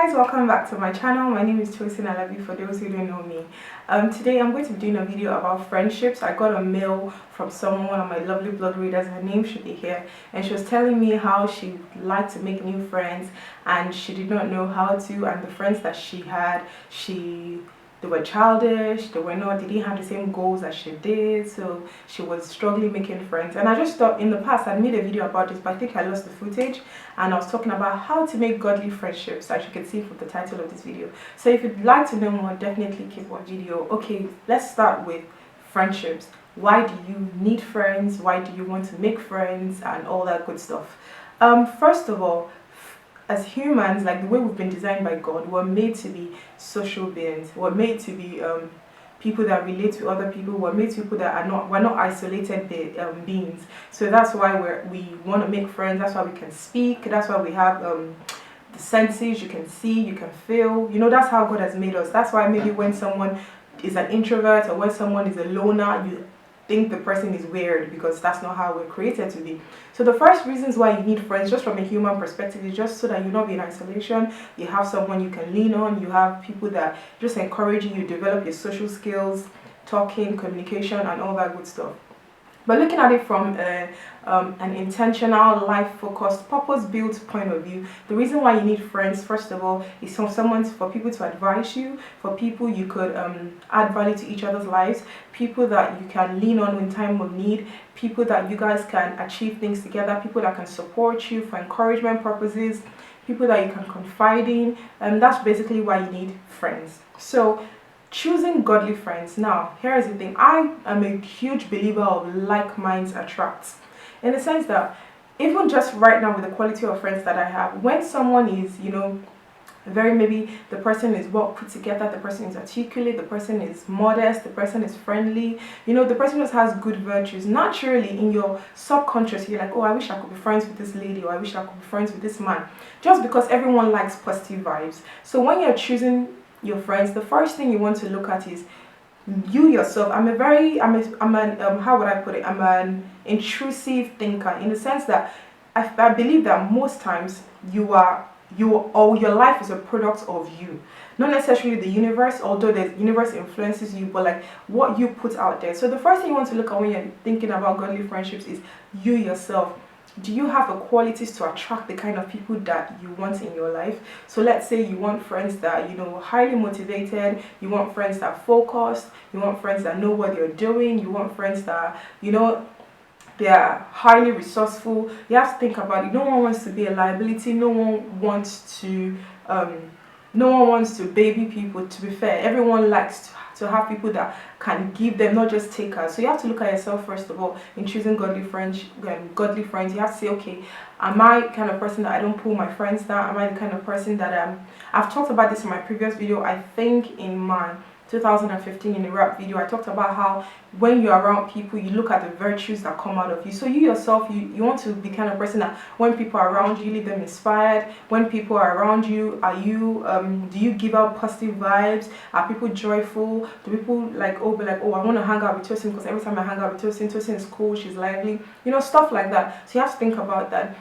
Guys, welcome back to my channel. My name is Tosin. I love you for those who don't know me. Today I'm going to be doing a video about friendships. I got a mail from someone, one of my lovely blog readers. Her name should be here, and she was telling me how she liked to make new friends and she did not know how to, and the friends that she had, they were childish, they didn't have the same goals as she did, so she was struggling making friends. And I just thought, in the past I made a video about this, but I think I lost the footage, and I was talking about how to make godly friendships, as you can see from the title of this video. So if you'd like to know more, definitely keep watching video. Okay, let's start with friendships. Why do you need friends? Why do you want to make friends and all that good stuff? First of all, as humans, like the way we've been designed by God, we're made to be social beings. We're made to be people that relate to other people. We're made to people that we're not isolated beings. So that's why we want to make friends. That's why we can speak. That's why we have the senses. You can see, you can feel. You know, that's how God has made us. That's why maybe when someone is an introvert or when someone is a loner, you think the person is weird, because that's not how we're created to be. So the first reasons why you need friends, just from a human perspective, is just so that you're not in isolation. You have someone you can lean on. You have people that just encourage you, develop your social skills, talking, communication, and all that good stuff. But looking at it from an intentional, life-focused, purpose-built point of view, the reason why you need friends, first of all, is for people to advise you, for people you could add value to each other's lives, people that you can lean on in time of need, people that you guys can achieve things together, people that can support you for encouragement purposes, people that you can confide in, and that's basically why you need friends. So choosing godly friends. Now, here is the thing. I am a huge believer of like minds attracts, in the sense that even just right now with the quality of friends that I have, when someone is, you know, maybe the person is well put together, the person is articulate, the person is modest, the person is friendly, you know, the person just has good virtues, naturally in your subconscious you're like, oh, I wish I could be friends with this lady, or I wish I could be friends with this man, just because everyone likes positive vibes. So when you're choosing your friends, the first thing you want to look at is you yourself. How would I put it? I'm an intrusive thinker, in the sense that I believe that most times your life is a product of you, not necessarily the universe, although the universe influences you, but like what you put out there. So the first thing you want to look at when you're thinking about godly friendships is you yourself. Do you have the qualities to attract the kind of people that you want in your life? So let's say you want friends that, you know, highly motivated, you want friends that are focused, you want friends that know what they're doing, you want friends that, you know, they are highly resourceful. You have to think about it. No one wants to be a liability. No one wants to baby people. To be fair, everyone likes to have people that can give them, not just takers. So you have to look at yourself first of all in choosing godly friends. You have to say, okay, am I the kind of person that I don't pull my friends down? Am I the kind of person that I've talked about this in my previous video. I think in my 2015 in the rap video, I talked about how when you're around people, you look at the virtues that come out of you. So you yourself, you want to be kind of person that when people are around you, leave them inspired. When people are around you, do you give out positive vibes? Are people joyful? Do people be like, oh, I want to hang out with Tosin because every time I hang out with Tosin is cool, she's lively, you know, stuff like that. So you have to think about that.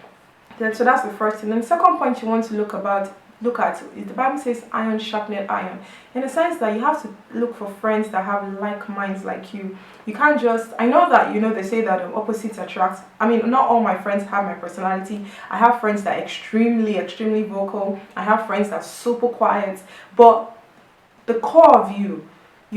So that's the first thing. Then the second point you want to look at is, the Bible says iron sharpened iron, in the sense that you have to look for friends that have like minds like you. You can't just, I know that, you know, they say that opposites attract. I mean, not all my friends have my personality. I have friends that are extremely vocal. I have friends that are super quiet, but the core of you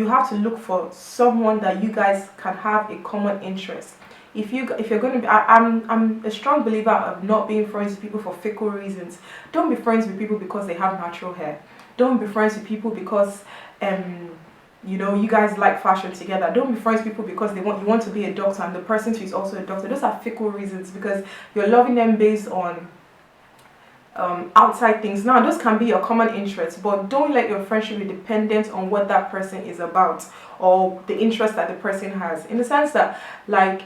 have to look for someone that you guys can have a common interest. If you're going to be, I'm a strong believer of not being friends with people for fickle reasons. Don't be friends with people because they have natural hair. Don't be friends with people because you know, you guys like fashion together. Don't be friends with people because you want to be a doctor and the person who is also a doctor. Those are fickle reasons, because you're loving them based on outside things. Now, those can be your common interests, but don't let your friendship be dependent on what that person is about or the interest that the person has, in the sense that, like,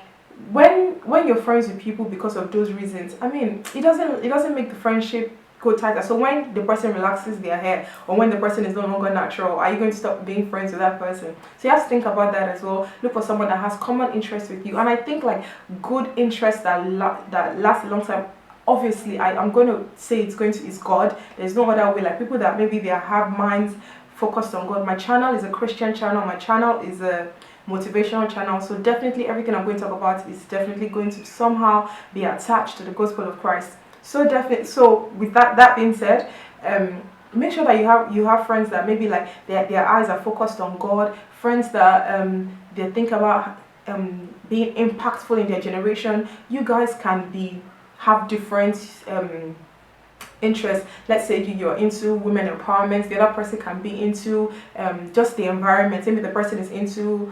when you're friends with people because of those reasons, I mean, it doesn't make the friendship go tighter. So when the person relaxes their hair, or when the person is no longer natural, are you going to stop being friends with that person? So you have to think about that as well. Look for someone that has common interests with you, and I think like good interests that last a long time obviously I'm going to say it's God. There's no other way. Like people that maybe they have minds focused on God. My channel is a Christian channel. My channel is a motivational channel, so definitely everything I'm going to talk about is definitely going to somehow be attached to the gospel of Christ. So definitely, so with that being said, make sure that you have friends that maybe like their eyes are focused on God, friends that they think about being impactful in their generation. You guys can have different interests. Let's say you're into women empowerment, the other person can be into just the environment. Maybe the person is into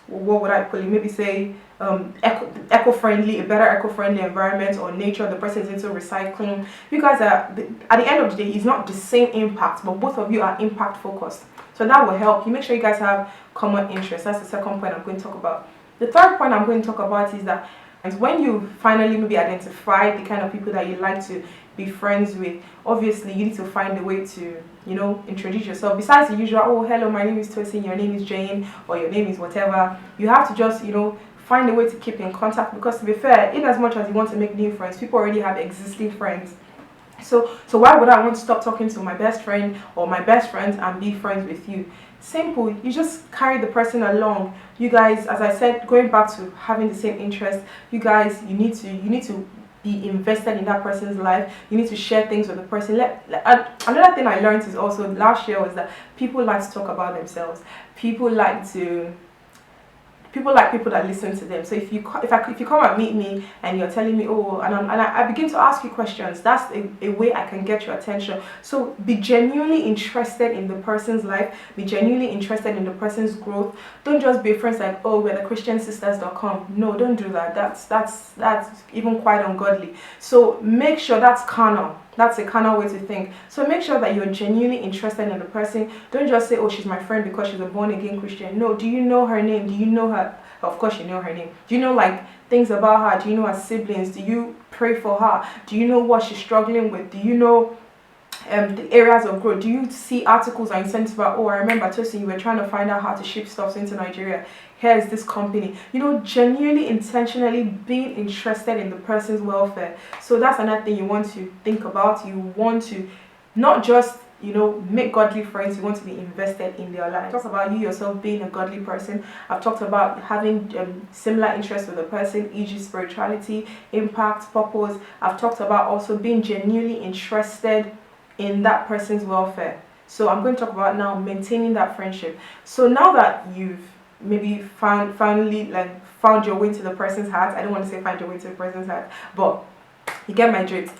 what would I put it? Maybe say eco-friendly, a better eco-friendly environment, or nature. The person is into recycling. You guys are, at the end of the day, it's not the same impact, but both of you are impact focused. So that will help you. Make sure you guys have common interests. That's the second point I'm going to talk about. The third point I'm going to talk about is that when you finally maybe identify the kind of people that you like to be friends with, obviously you need to find a way to, you know, introduce yourself. Besides the usual, oh hello, my name is Tosin, your name is Jane, or your name is whatever, you have to just, you know, find a way to keep in contact, because to be fair, in as much as you want to make new friends, people already have existing friends. So why would I want to stop talking to my best friend or my best friends and be friends with you? Simple. You just carry the person along. You guys, as I said, going back to having the same interest, you guys, you need to be invested in that person's life. You need to share things with the person. Another thing I learned is also last year was that people like to talk about themselves. People like people that listen to them. So if you come and meet me and you're telling me, oh, and I begin to ask you questions, that's a way I can get your attention. So be genuinely interested in the person's life. Be genuinely interested in the person's growth. Don't just be friends like, oh, we're the christiansisters.com. No, don't do that. That's even quite ungodly. So make sure that's carnal. That's a carnal way to think. So make sure that you're genuinely interested in the person. Don't just say, oh, she's my friend because she's a born-again Christian. No, do you know her name? Do you know her? Of course you know her name. Do you know like things about her? Do you know her siblings? Do you pray for her? Do you know what she's struggling with? Do you know the areas of growth? Do you see articles and sent about, oh, I remember Tosin, you were trying to find out how to ship stuff into Nigeria. Here's this company. You know, genuinely, intentionally being interested in the person's welfare. So that's another thing you want to think about. You want to not just, you know, make godly friends. You want to be invested in their lives. I've talked about you yourself being a godly person. I've talked about having similar interests with the person, e.g. spirituality, impact, purpose. I've talked about also being genuinely interested in that person's welfare. So I'm going to talk about now maintaining that friendship. So now that you've maybe finally found your way into the person's heart, I don't want to say find your way to the person's heart, but you get my drift.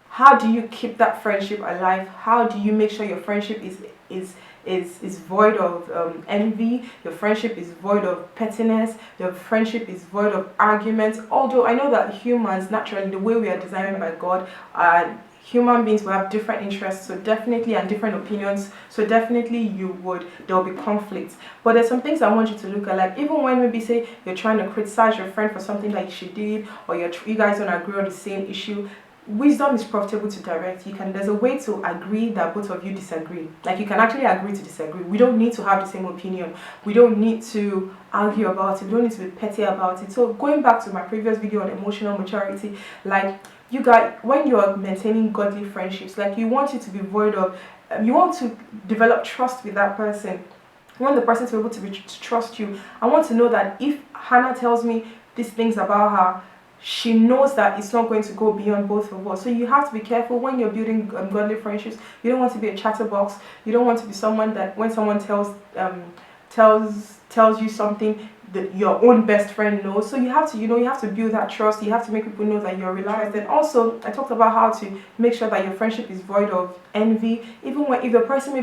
How do you keep that friendship alive? How do you make sure your friendship is void of envy? Your friendship is void of pettiness. Your friendship is void of arguments. Although I know that humans, naturally, the way we are designed by God, human beings will have different interests, so definitely, and different opinions, so definitely there'll be conflicts. But there's some things I want you to look at, like even when maybe say you're trying to criticize your friend for something that she did, or you guys don't agree on the same issue, wisdom is profitable to direct. There's a way to agree that both of you disagree. Like you can actually agree to disagree. We don't need to have the same opinion. We don't need to argue about it. We don't need to be petty about it. So going back to my previous video on emotional maturity, like you guys, when you're maintaining godly friendships, like you want it to be void of, you want to develop trust with that person. You want the person to be able to trust you. I want to know that if Hannah tells me these things about her, she knows that it's not going to go beyond both of us. So you have to be careful when you're building godly friendships. You don't want to be a chatterbox. You don't want to be someone that when someone tells you something, that your own best friend knows. So you have to, you have to build that trust. You have to make people know that you're reliable. And also, I talked about how to make sure that your friendship is void of envy. Even if the person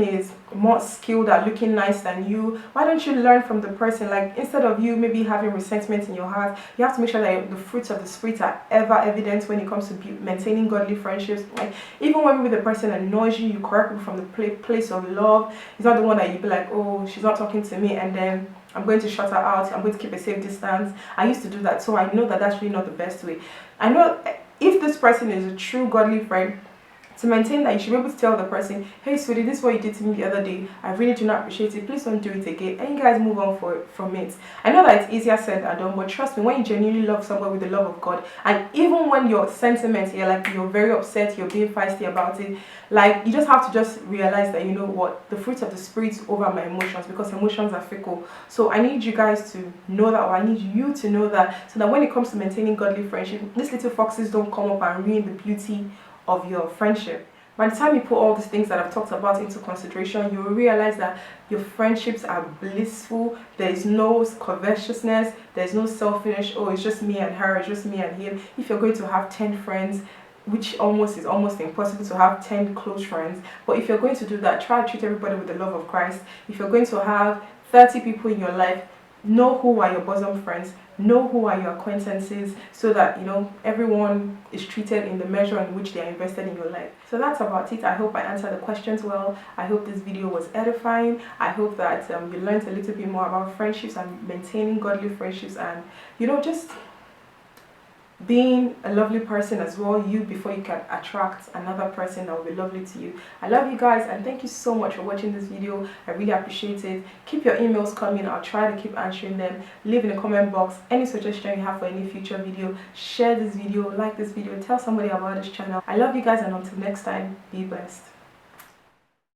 is more skilled at looking nice than you, why don't you learn from the person? Like instead of you maybe having resentment in your heart, you have to make sure that the fruits of the spirit are ever evident when it comes to maintaining godly friendships. Like even when maybe the person annoys you, you correct them from the place of love. It's not the one that you be like, oh, she's not talking to me, and then I'm going to shut her out. I'm going to keep a safe distance. I used to do that, so I know that that's really not the best way. I know if this person is a true godly friend, To maintain that, you should be able to tell the person, hey sweetie, this is what you did to me the other day, I really do not appreciate it, please don't do it again, and you guys move on from it. I know that it's easier said than done, but trust me, when you genuinely love someone with the love of God, and even when your sentiments, you're very upset, you're being feisty about it, like, you just have to just realize that, you know what, the fruits of the spirit over my emotions, because emotions are fickle. So I need you guys to know that, or I need you to know that, so that when it comes to maintaining godly friendship, these little foxes don't come up and ruin the beauty of your friendship. By the time you put all these things that I've talked about into consideration, you will realize that your friendships are blissful. There is no covetousness, there's no selfish, oh, it's just me and her, it's just me and him. If you're going to have 10 friends, which is almost impossible to have 10 close friends, but if you're going to do that, try to treat everybody with the love of Christ. If you're going to have 30 people in your life, know who are your bosom friends, know who are your acquaintances, so that, you know, everyone is treated in the measure in which they are invested in your life. So that's about it. I hope I answered the questions well. I hope this video was edifying. I hope that you learned a little bit more about friendships and maintaining godly friendships, and, you know, just being a lovely person as well, you, before you can attract another person that will be lovely to you. I love you guys, and thank you so much for watching this video. I really appreciate it. Keep your emails coming. I'll try to keep answering them. Leave in the comment box any suggestion you have for any future video. Share this video, like this video, tell somebody about this channel. I love you guys, and until next time, be blessed.